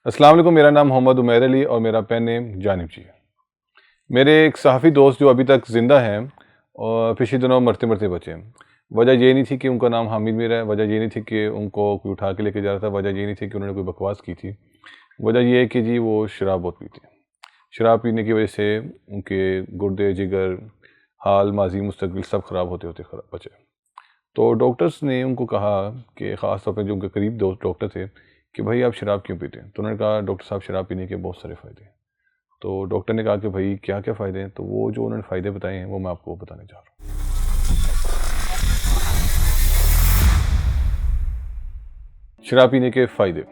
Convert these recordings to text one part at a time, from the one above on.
अस्सलाम वालेकुम। मेरा नाम मोहम्मद उमैर अली और मेरा पेन नेम जानिब जी है। मेरे एक सहाफ़ी दोस्त जो अभी तक ज़िंदा हैं और पिछले दिनों मरते मरते बचे हैं। वजह ये नहीं थी कि उनका नाम हामिद मीर है, वजह ये नहीं थी कि उनको कोई उठा के लेके जा रहा था, वजह ये नहीं थी कि उन्होंने कोई बकवास की थी। वजह ये है कि जी वो शराब बहुत पीते हैं। शराब पीने की वजह से उनके गुर्दे, जिगर, हाल, माजी, मुस्तकबिल सब ख़राब होते होते बचे। तो डॉक्टर्स ने उनको कहा कि ख़ास तौर पे जो उनके करीब दोस्त डॉक्टर थे कि भाई आप शराब क्यों पीते हैं? तो उन्होंने कहा डॉक्टर साहब शराब पीने के बहुत सारे फ़ायदे हैं। तो डॉक्टर ने कहा कि भाई क्या क्या फ़ायदे हैं? तो वो जो उन्होंने फ़ायदे बताए हैं वो मैं आपको बताने जा रहा हूँ। शराब पीने के फ़ायदे।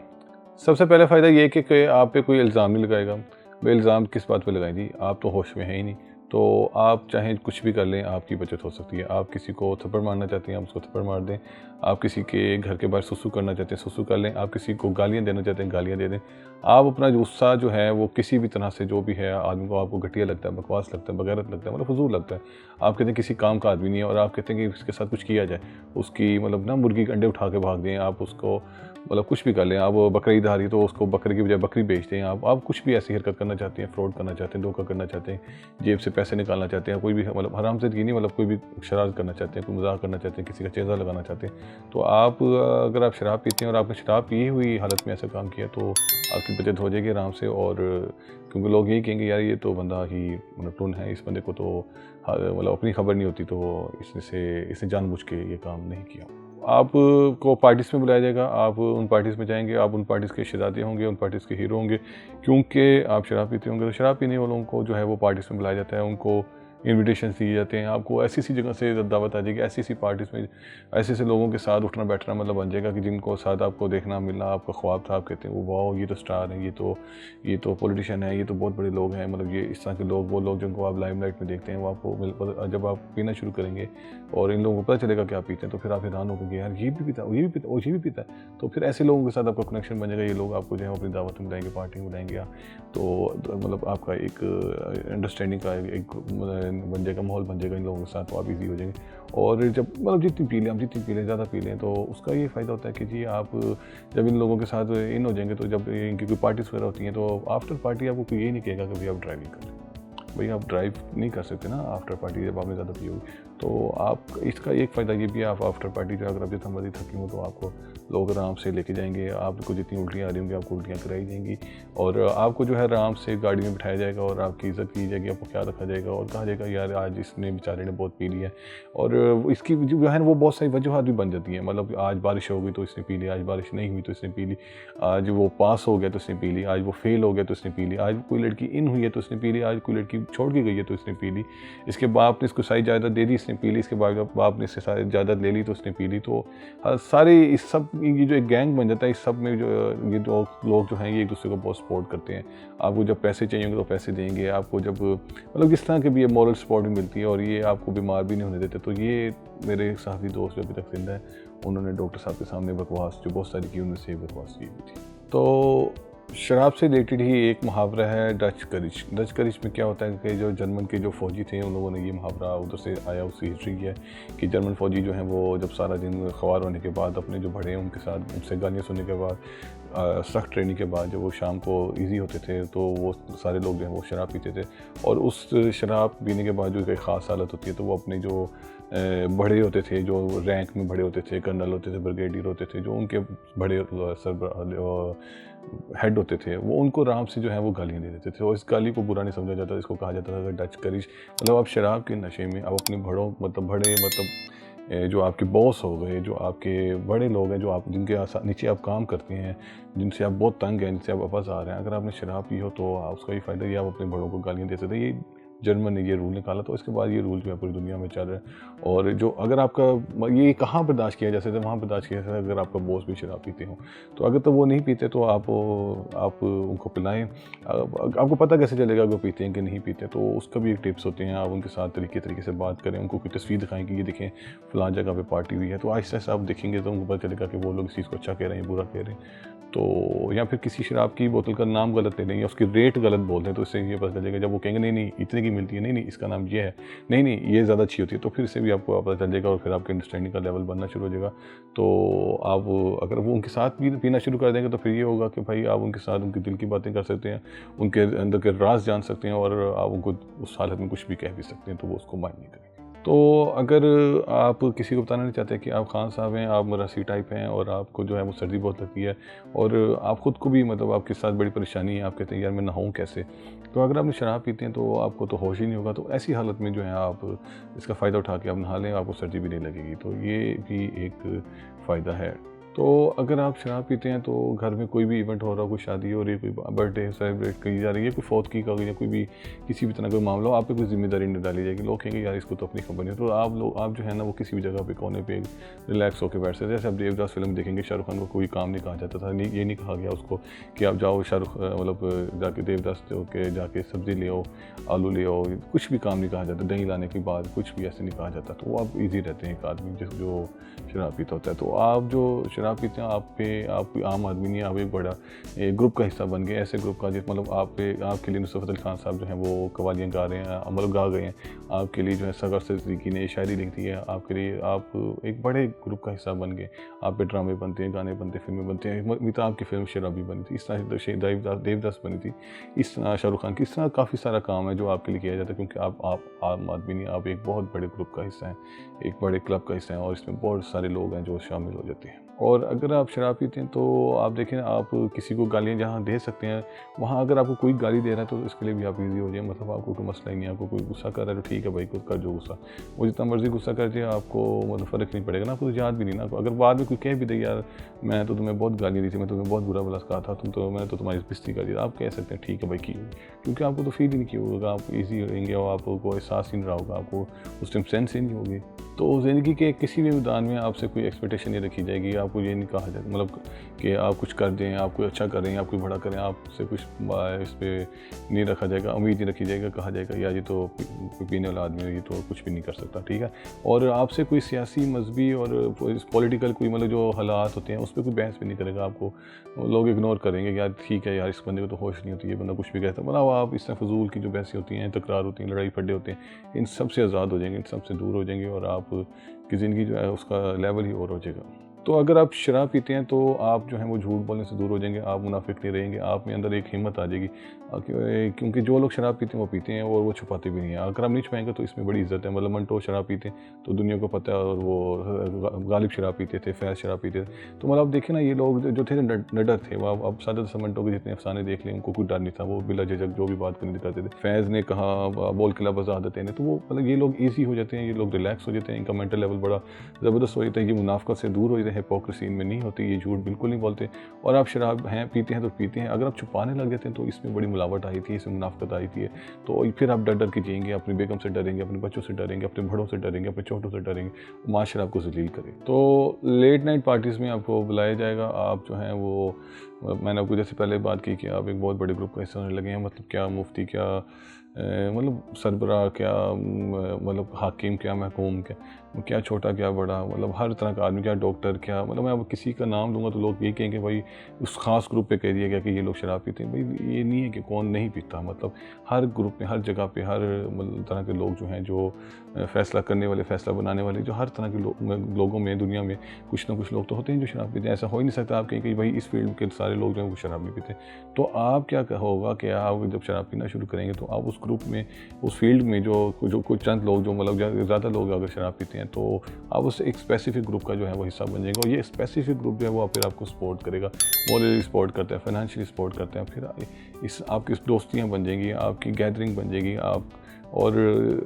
सबसे पहला फ़ायदा ये है कि आप पे कोई इल्ज़ाम नहीं लगाएगा। भाई इल्ज़ाम किस बात पे लगाएं जी? आप तो होश में हैं ही नहीं। तो आप चाहें कुछ भी कर लें, आपकी बचत हो सकती है। आप किसी को थप्पड़ मारना चाहते हैं, आप उसको थप्पड़ मार दें। आप किसी के घर के बाहर सुसु करना चाहते हैं, सुसु कर लें। आप किसी को गालियाँ देना चाहते हैं, गालियाँ दे दें। आप अपना गुस्सा जो है वो किसी भी तरह से जो भी है आदमी को आपको घटिया लगता है, बकवास लगता है, बगैरत लगता है, मतलब फ़ुज़ूल लगता है। आप कहते हैं किसी काम का आदमी नहीं है और आप कहते हैं कि इसके साथ कुछ किया जाए। उसकी मतलब ना मुर्गी के अंडे उठा के भाग दें, आप उसको मतलब कुछ भी कर लें। आप बकरा ईद आ रही है तो उसको बकरे की बजाय बकरी बेच दें। आप कुछ भी ऐसी हरकत करना चाहते हैं, फ्रॉड करना चाहते हैं, धोखा करना चाहते हैं, जेब से पैसे निकालना चाहते हैं, कोई भी मतलब हराम से नहीं, मतलब कोई भी शरारत करना चाहते हैं, कोई मज़ाक करना चाहते हैं, किसी का चेहरा लगाना चाहते हैं, तो आप अगर आप शराब पीते हैं और आपने शराब पी हुई हालत में ऐसा काम किया तो आपकी बचत हो जाएगी आराम से। और क्योंकि लोग यही कहेंगे यार ये तो बंदा ही मतलब टुन है, इस बंदे को तो मतलब अपनी खबर नहीं होती, तो इसने जानबूझ के ये काम नहीं किया। आपको पार्टीज़ में बुलाया जाएगा, आप उन पार्टीज़ में जाएँगे, आप उन पार्टीज़ के शहज़ादे होंगे, उन पार्टीज़ के हीरो होंगे। क्योंकि आप शराब पीते होंगे तो शराब पीने वालों को जो है वो पार्टीज़ में बुलाया जाता है, उनको इन्विटेशंस दिए जाते हैं। आपको ऐसी-ऐसी जगह से दावत आ जाएगी, ऐसी-ऐसी पार्टीज़ में ऐसे-ऐसे लोगों के साथ उठना बैठना मतलब बन जाएगा कि जिनको साथ आपको देखना मिलना आपका ख्वाब था। आप कहते हैं वो वाओ ये तो स्टार हैं, ये तो पॉलिटिशियन है, ये तो बहुत बड़े लोग हैं, मतलब ये इस तरह के लोग, वो लोग जिनको आप लाइमलाइट में देखते हैं वो आपको जब आप पीना शुरू करेंगे और इन लोगों को पता चलेगा कि आप पीते हैं तो फिर आप हैरान होंगे यार ये भी पीता है, ये भी पीता है, ये भी पीता है। तो फिर ऐसे लोगों के साथ आपका कनेक्शन बन जाएगा। ये लोग आपको जो है अपनी दावत में बुलाएंगे, पार्टी में बुलाएंगे, तो मतलब आपका एक अंडरस्टैंडिंग का एक बन जाएगा, माहौल बन जाएगा इन लोगों के साथ, तो आप ईज़ी हो जाएंगे। और जब मतलब जितनी पी लें हम, जितनी पी लें, ज़्यादा पी लें, तो उसका ये फ़ायदा होता है कि जी आप जब इन लोगों के साथ इन हो जाएंगे तो जब इनकी कोई पार्टीज़ वगैरह होती हैं तो आफ्टर पार्टी आपको कोई ये नहीं कहेगा कि भाई आप ड्राइविंग करें। भाई आप ड्राइव नहीं कर सकते ना आफ्टर पार्टी, जब आपने ज़्यादा पी होगी। तो आप इसका एक फ़ायदा ये भी है, आप आफ्टर पार्टी जो अगर आप जितना मर्ज़ी थकी हो तो आपको लोग आराम से लेके जाएंगे, आपको जितनी उल्टियाँ आ रही होंगी आपको उल्टियाँ कराई जाएंगी और आपको जो है आराम से गाड़ी में बिठाया जाएगा और आपकी इज़्ज़त की जाएगी, आपको ख्याल रखा जाएगा और कहा जाएगा यार आज इसने बेचारे ने बहुत पी लिया है। और इसकी जो है वो बहुत सारी वजूहत भी बन जाती हैं, मतलब आज बारिश हो गई तो इसने पी लिया, आज बारिश नहीं हुई तो इसने पी ली, आज वो पास हो गया तो इसने पी ली, आज वो फेल हो गया तो इसने पी ली, आज कोई लड़की इन हुई है तो इसने पी ली, आज कोई लड़की छोड़ के गई है तो इसने पी ली, इसके बाप ने इसको सारी जायदाद दे दी इसने पी ली, इसके बाप ने इससे सारी जायदाद ले ली तो उसने पी ली। तो सारे इस सब ये जो एक गैंग बन जाता है, इस सब में जो ये दो लोग जो हैं ये एक दूसरे को बहुत सपोर्ट करते हैं। आपको जब पैसे चाहिए होंगे तो पैसे देंगे, आपको जब मतलब जिस तरह के भी ये मॉरल सपोर्ट भी मिलती है और ये आपको बीमार भी नहीं होने देते। तो ये मेरे साथी दोस्त जो अभी तक जिंदा है उन्होंने डॉक्टर साहब के सामने बकवास जो बहुत सारी की उनमें से बकवास की हुई थी। तो शराब से रिलेटेड ही एक मुहावरा है डच करिश। डच करिश में क्या होता है कि जो जर्मन के जो फ़ौजी थे उन लोगों ने ये मुहावरा उधर से आया, उसकी हिस्ट्री है कि जर्मन फ़ौजी जो हैं वो जब सारा दिन ख़वार होने के बाद अपने जो बड़े हैं उनके साथ उनसे गालियाँ सुनने के बाद सख्त ट्रेनिंग के बाद जब वो शाम को इजी होते थे तो वो सारे लोग जो हैं वो शराब पीते थे और उस शराब पीने के बाद जो एक ख़ास हालत होती है तो वो अपने जो बड़े होते थे, जो रैंक में बड़े होते थे, कर्नल होते थे, ब्रिगेडियर होते थे, जो उनके बड़े हेड होते थे वो उनको आराम से जो है वो गालियाँ दे देते थे और इस गाली को बुरा नहीं समझा जाता। इसको कहा जाता था डच करिश। मतलब आप शराब के नशे में आप अपने बड़ों मतलब बड़े मतलब जो आपके बॉस हो गए, जो आपके बड़े लोग हैं, जो आप जिनके नीचे आप काम करते हैं, जिनसे आप बहुत तंग हैं, जिनसे आप वापस आ रहे हैं, अगर आपने शराब पी हो तो उसका ये फ़ायदा ये आप अपने बड़ों को गालियाँ दे सकते हैं। ये जर्मन ने ये रूल निकाला तो इसके बाद ये रूल जो है पूरी दुनिया में चल रहा है। और जो अगर आपका ये कहाँ बर्दाश्त किया जा सकता है, वहाँ बर्दाश्त किया जा सकता है अगर आपका बॉस भी शराब पीते हो। तो अगर तो वो नहीं पीते तो आप उनको पिलाएं। आपको पता कैसे चलेगा वो पीते हैं कि नहीं पीते, तो उसका भी एक टिप्स होते हैं। आप उनके साथ तरीके से बात करें, उनको कोई तस्वीर दिखाएं कि ये देखें फलां जगह पे पार्टी हुई है, तो आहिस्ता आहिस्ता आप देखेंगे तो उनको पता चलेगा कि वो लोग इस चीज़ को अच्छा कह रहे हैं बुरा कह रहे हैं। तो या फिर किसी शराब की बोतल का नाम गलत ले लें या उसकी रेट गलत बोल दें, तो इससे ये पता चलेगा। जब वो कहेंगे नहीं नहीं इतने की मिलती है, नहीं नहीं इसका नाम ये है, नहीं नहीं ये ज़्यादा अच्छी होती है, तो फिर इससे भी आपको पता चल जाएगा और फिर आपके अंडरस्टैंडिंग का लेवल बनना शुरू हो जाएगा। तो आप अगर वो उनके साथ भी पीना शुरू कर देंगे तो फिर ये होगा कि भाई आप उनके साथ उनके दिल की बातें कर सकते हैं, उनके अंदर के राज जान सकते हैं और आप उनको उस हालत में कुछ भी कह भी सकते हैं, तो वो उसको माइंड नहीं करेंगे। तो अगर आप किसी को बताना नहीं चाहते कि आप खान साहब हैं, आप मरासी टाइप हैं और आपको जो है वो सर्दी बहुत लगती है और आप ख़ुद को भी मतलब आपके साथ बड़ी परेशानी है, आप कहते हैं यार मैं नहाऊं कैसे, तो अगर आपने शराब पीते हैं तो आपको तो होश ही नहीं होगा। तो ऐसी हालत में जो है आप इसका फ़ायदा उठा के आप नहा लें, आपको सर्दी भी नहीं लगेगी। तो ये भी एक फ़ायदा है। तो अगर आप शराब पीते हैं तो घर में कोई भी इवेंट हो रहा हो, कोई शादी हो रही है, कोई बर्थडे सेलिब्रेट की जा रही है, कोई फौत की का या कोई भी किसी भी तरह का मामला हो, आप पे कोई जिम्मेदारी नहीं डाली जाएगी। लोग कहेंगे यार इसको तो अपनी खबर नहीं है। तो आप जो है ना वो किसी भी जगह पे कोने पे रिलैक्स होकर बैठ सकते हैं। जैसे आप देवदास फिल्म देखेंगे, शाहरुख खान को कोई काम नहीं कहा जाता था, ये नहीं कहा गया उसको कि आप जाओ मतलब जाके देवदास के जाके सब्ज़ी ले आओ, आलू ले आओ, कुछ भी काम नहीं कहा जाता, दही लाने के बाद कुछ भी ऐसे नहीं कहा जाता। तो आप ईजी रहते हैं एक आदमी जो शराब पीता होता है। तो आप जो शराब पीते हैं आप आम आदमी नहीं, आप एक बड़ा ग्रुप का हिस्सा बन गए, ऐसे ग्रुप का जिस मतलब आपके लिए नुसरत अली खान साहब जो हैं वो कवालियाँ गा रहे हैं, मतलब गा गए हैं, आपके लिए जो है सगर सिद्दीकी ने शायरी लिख दी है, आपके लिए आप एक बड़े ग्रुप का हिस्सा बन गए। आप पे ड्रामे बनते हैं, गाने बनते हैं, फिल्में बनते हैं। अमिताभ की फिल्म शराबी बनी थी, इस तरह देवदास बनी थी, इस तरह शाहरुख खान की, इस तरह काफ़ी सारा काम है जो आपके लिए किया जाता है, क्योंकि आप आम आदमी नहीं, आप एक बहुत बड़े ग्रुप का हिस्सा हैं, एक बड़े क्लब का हिस्सा हैं और इसमें बहुत सारे लोग हैं जो शामिल हो जाते हैं। और अगर आप शराब पीते हैं तो आप देखें, आप किसी को गालियाँ जहाँ दे सकते हैं, वहाँ अगर आपको कोई गाली दे रहा है तो इसके लिए भी आप ईजी हो जाए। मतलब आपको कोई मसला ही नहीं, आपको कोई गुस्सा कर रहा है तो ठीक है भाई, खुद कर जो गुस्सा, वो जितना मर्जी गुस्सा कर जाए, आपको मतलब फ़र्क नहीं पड़ेगा ना, आपको तो याद भी नहीं ना। अगर बाद में कोई कह भी दे यार मैं तो तुम्हें बहुत गाली दी थी, मैं तुम्हें बहुत बुरा भला कहा था, मैंने तो तुम्हारी बेइज्जती कर दी, आप कह सकते हैं ठीक है भाई की, क्योंकि आपको तो फील ही नहीं किया होगा, आप ईजी रहेंगे और आपको एहसास ही नहीं रहा होगा, आपको उस टाइम सेंस ही नहीं होगी। तो ज़िंदगी के किसी भी मैदान में आपसे कोई एक्सपेक्टेशन नहीं रखी जाएगी, आपको ये नहीं कहा जाएगा मतलब कि आप कुछ कर दें, आप कोई अच्छा करें, आप कोई बड़ा करें, आपसे कुछ इस पर नहीं रखा जाएगा, उम्मीद नहीं रखी जाएगा, कहा जाएगा यार ये तो पीने वाला आदमी है, ये तो कुछ भी नहीं कर सकता, ठीक है। और आपसे कोई सियासी, मजहबी और पॉलिटिकल कोई मतलब जो हालात होते हैं उस पर कोई बहस भी नहीं करेगा, आपको लोग इग्नोर करेंगे, यार ठीक है यार इस बंदे को तो होश नहीं होती, ये बंदा कुछ भी कहता है, मतलब आप इस तरह फजूल की जो बहसें होती हैं, तकरार होती हैं, लड़ाई फड्डे होते हैं, इन सब से आज़ाद हो जाएंगे, इन सब से दूर हो जाएंगे और आप की ज़िंदगी जो है उसका लेवल ही और हो जाएगा। तो अगर आप शराब पीते हैं तो आप जो है वो झूठ बोलने से दूर हो जाएंगे, आप मुनाफिक नहीं रहेंगे, आप में अंदर एक हिम्मत आ जाएगी, क्योंकि जो लोग शराब पीते हैं वो पीते हैं और वो छुपाते भी नहीं हैं। अगर आप नहीं छुपाएंगे तो इसमें बड़ी इज्जत है। मतलब मंटो शराब पीते हैं तो दुनिया को पता है, और वो गालिब शराब पीते थे, फैज़ शराब पीते थे। तो मतलब आप देखें ना, ये लोग जो थे निडर थे, वो अब सादा मंटो के जितने अफसाने देख लें, उनको कोई डर नहीं था, वो बिला झिझक जो भी बात करनी करते थे। फैज़ ने कहा बोल के लफ्ज़ आदतें ने, तो वो मतलब ये लोग ईजी हो जाते हैं, ये लोग रिलैक्स हो जाते हैं, इनका मेंटल लेवल बड़ा ज़बरदस्त हो जाता है, ये मुनाफिकत से दूर हो जाते हैं, हिपोक्रेसी इनमें नहीं होती, ये झूठ बिल्कुल नहीं बोलते। और आप शराब पीते हैं तो पीते हैं, अगर आप छुपाने लग जाते हैं तो इसमें बड़ी मिलावट आई थी, इसमें मुनाफिकत आई थी। तो फिर आप डर डर के जिएंगे, अपनी बेगम से डरेंगे, अपने बच्चों से डरेंगे, अपने बड़ों से डरेंगे, अपने छोटों से डरेंगे, माशरा आपको ज़लील करे। तो लेट नाइट पार्टीज़ में आपको बुलाया जाएगा, आप जो हैं वो, मैंने आपको जैसे पहले बात की कि आप एक बहुत बड़े ग्रुप का हिस्सा होने लगे हैं। मतलब क्या मुफ्ती, क्या मतलब सरबराह, क्या मतलब हाकिम, क्या महकूम, क्या छोटा, क्या बड़ा, मतलब हर तरह का आदमी, क्या डॉक्टर, क्या मतलब मैं अब किसी का नाम लूँगा तो लोग ये कहेंगे भाई उस ख़ास ग्रुप पे कह दिया गया कि ये लोग शराब पीते हैं। भाई ये नहीं है कि कौन नहीं पीता, मतलब हर ग्रुप में, हर जगह पे, हर मतलब तरह के लोग जो हैं, जो फ़ैसला करने वाले, फ़ैसला बनाने वाले, जो हर तरह के लोगों में दुनिया में कुछ ना कुछ लोग तो होते हैं जो शराब पीते हैं। ऐसा हो ही नहीं सकता आप कहें कि भाई इस फील्ड के सारे लोग जो हैं वो शराब नहीं पीते। तो आप क्या होगा कि आप जब शराब पीना शुरू करेंगे तो आप उस ग्रुप में, उस फील्ड में जो कुछ चंद लोग, जो मतलब ज़्यादा लोग अगर शराब पीते हैं, तो आप उस एक स्पेसिफिक ग्रुप का जो है वो हिस्सा बन जाएगा। और ये स्पेसिफिक ग्रुप जो है वो फिर आपको सपोर्ट करेगा, मॉरली सपोर्ट करता है, फाइनेंशियली सपोर्ट करते हैं। फिर आपकी दोस्तियाँ बन जाएंगी, आपकी गैदरिंग बन जाएगी। आप और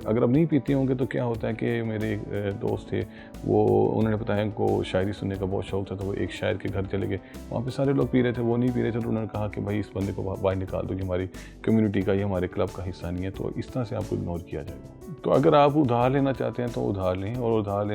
अगर आप नहीं पीते होंगे तो क्या होता है कि मेरे एक दोस्त थे, वो उन्होंने बताया उनको शायरी सुनने का बहुत शौक था, तो वो एक शायर के घर चले गए। वहाँ पे सारे लोग पी रहे थे, वो नहीं पी रहे थे, तो उन्होंने कहा कि भाई इस बंदे को बाहर निकाल दो, कि हमारी कम्युनिटी का, ये हमारे क्लब का हिस्सा नहीं है। तो इस तरह से आपको इग्नोर किया जाएगा। तो अगर आप उधार लेना चाहते हैं तो उधार लें, और उधार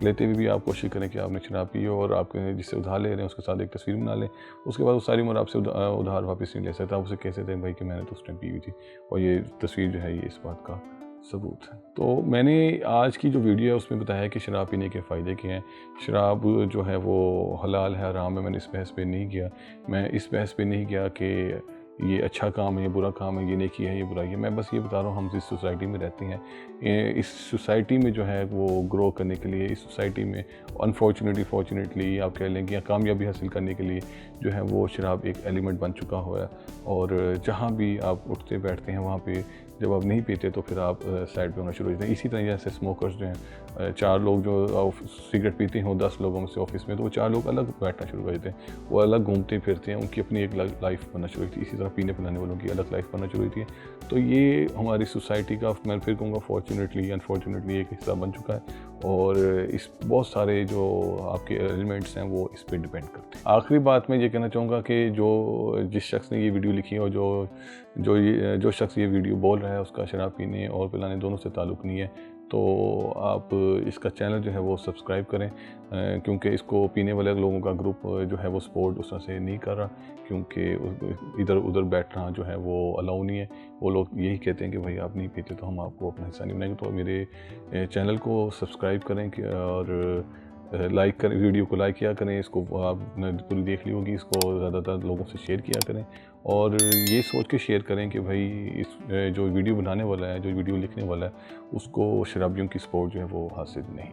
लेते हुए भी आप कोशिश करें कि आपने शराब पी हो, और आपके जिससे उधार ले रहे हैं उसके साथ एक तस्वीर बना लें। उसके बाद वो सारी उम्र आपसे उधार वापस नहीं ले सकता। आप उसे कह सकते हैं भाई कि मैंने तो उस टाइम पी हुई थी, और ये तस्वीर जो है ये इस बात का सबूत हैं। तो मैंने आज की जो वीडियो है उसमें बताया कि शराब पीने के फ़ायदे क्या हैं। शराब जो है वो हलाल है, हराम है, मैंने इस बहस पे नहीं किया। मैं इस बहस पे नहीं गया कि ये अच्छा काम है, ये बुरा काम है, ये नेकी है, ये बुराई है। मैं बस ये बता रहा हूँ, हम जिस सोसाइटी में रहते हैं, इस सोसाइटी में जो है वो ग्रो करने के लिए, इस सोसाइटी में अनफॉर्चुनेटली फॉर्चुनेटली आप कह लें कि या कामयाबी हासिल करने के लिए जो है वो शराब एक एलिमेंट बन चुका हुआ है। और जहाँ भी आप उठते बैठते हैं वहाँ पे जब आप नहीं पीते तो फिर आप साइड पे होना शुरू हो जाते हैं। इसी तरह जैसे स्मोकर्स जो हैं, 4 लोग जो सिगरेट पीते हैं 10 लोगों में से ऑफिस में, तो वो 4 लोग अलग बैठना शुरू कर देते हैं, वो अलग घूमते फिरते हैं, उनकी अपनी एक लाइफ बनना शुरू होती है। इसी तरह पीने पिलाने वालों की अलग लाइफ बनना शुरू होती है। तो ये हमारी सोसाइटी का, मैं फिर कहूँगा फॉर्चुनेटली अनफॉर्चुनेटली, एक हिस्सा बन चुका है। और इस बहुत सारे जो आपके एलिमेंट्स हैं वो इस पर डिपेंड करते हैं। आखिरी बात मैं ये कहना चाहूँगा कि जिस शख्स ने ये वीडियो लिखी है और जो शख्स ये वीडियो बोल रहा है उसका शराब पीने और पिलाने दोनों से ताल्लुक़ नहीं है, तो आप इसका चैनल जो है वो सब्सक्राइब करें, क्योंकि इसको पीने वाले लोगों का ग्रुप जो है वो सपोर्ट उस तरह से नहीं कर रहा, क्योंकि इधर उधर बैठना जो है वो अलाउ नहीं है। वो लोग यही कहते हैं कि भाई आप नहीं पीते तो हम आपको अपना हिस्सा नहीं बनाएंगे। तो मेरे चैनल को सब्सक्राइब करें और लाइक करें, वीडियो को लाइक किया करें, इसको आपने पूरी देख ली होगी, इसको ज़्यादातर लोगों से शेयर किया करें और ये सोच के शेयर करें कि भाई इस जो वीडियो बनाने वाला है, जो वीडियो लिखने वाला है, उसको शराबियों की सपोर्ट जो है वो हासिल नहीं।